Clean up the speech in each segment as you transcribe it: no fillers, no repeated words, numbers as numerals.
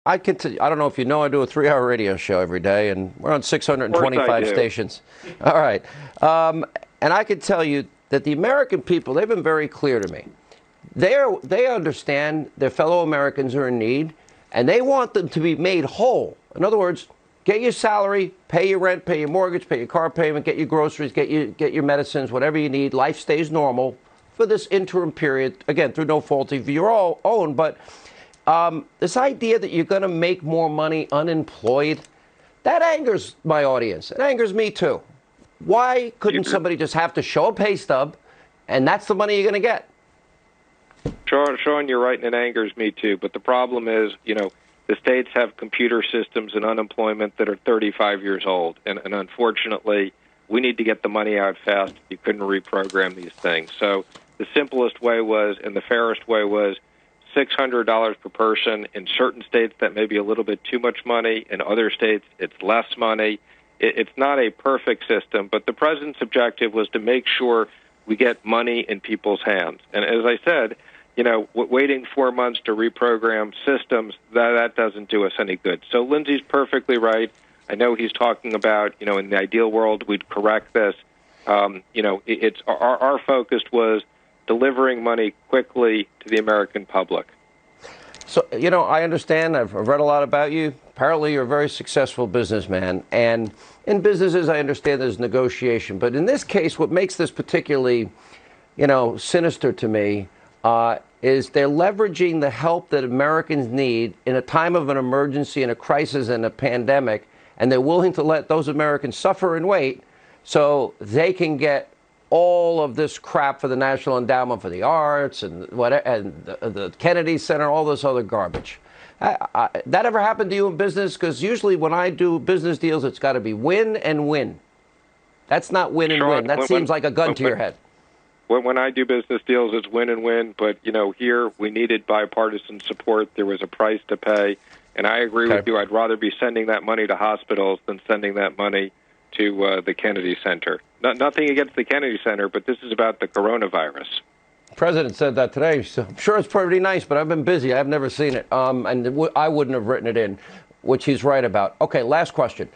I can I don't know if you know, I do a 3-hour radio show every day, and we're on Of course 625 stations. All right. And I can tell you that the American people, they've been very clear to me. They understand their fellow Americans are in need, and they want them to be made whole. In other words, get your salary, pay your rent, pay your mortgage, pay your car payment, get your groceries, get your medicines, whatever you need. Life stays normal for this interim period, again, through no fault of your own. But this idea that you're going to make more money unemployed, that angers my audience. It angers me, too. Why couldn't somebody just have to show a pay stub, and that's the money you're going to get? Sean, you're right, and it angers me, too. But the problem is, the states have computer systems and unemployment that are 35 years old. And unfortunately, we need to get the money out fast. You couldn't reprogram these things. So the simplest way was, and the fairest way was, $600 per person. In certain states, that may be a little bit too much money. In other states, it's less money. It's not a perfect system, but the president's objective was to make sure we get money in people's hands. And as I said, waiting 4 months to reprogram systems, that doesn't do us any good. So Lindsay's perfectly right. I know he's talking about, in the ideal world, we'd correct this. It's our focus was delivering money quickly to the American public. So, I understand. I've read a lot about you. Apparently, you're a very successful businessman. And in businesses, I understand there's negotiation. But in this case, what makes this particularly, sinister to me is they're leveraging the help that Americans need in a time of an emergency and a crisis and a pandemic. And they're willing to let those Americans suffer and wait so they can get all of this crap for the National Endowment for the Arts and the Kennedy Center, all this other garbage. That ever happened to you in business? Because usually when I do business deals, it's got to be win and win. That's not win and win. That seems like a gun to your head. When I do business deals, it's win and win. But, here we needed bipartisan support. There was a price to pay. And I agree with you. I'd rather be sending that money to hospitals than sending that money to the Kennedy Center. Nothing against the Kennedy Center, but this is about the coronavirus. The president said that today. So I'm sure it's pretty nice, but I've been busy. I've never seen it. And I wouldn't have written it in, which he's right about. Okay, last question.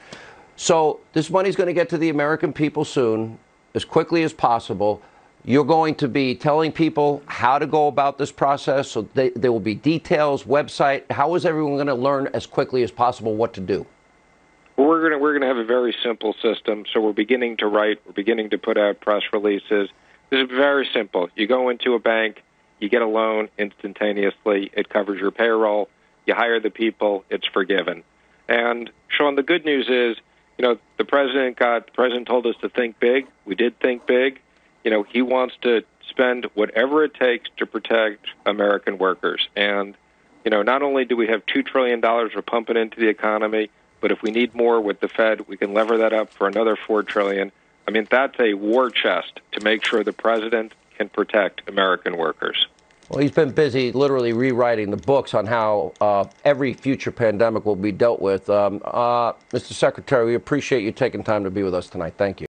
So this money's going to get to the American people soon, as quickly as possible. You're going to be telling people how to go about this process. So there will be details, website. How is everyone going to learn as quickly as possible what to do? Well, we're going to have a very simple system. So we're beginning to write. We're beginning to put out press releases. This is very simple. You go into a bank, you get a loan instantaneously. It covers your payroll. You hire the people. It's forgiven. And Sean, the good news is, the president told us to think big. We did think big. He wants to spend whatever it takes to protect American workers. And, not only do we have $2 trillion we're pumping into the economy, but if we need more with the Fed, we can lever that up for another $4 trillion. I mean, that's a war chest to make sure the president can protect American workers. Well, he's been busy literally rewriting the books on how every future pandemic will be dealt with. Mr. Secretary, we appreciate you taking time to be with us tonight. Thank you.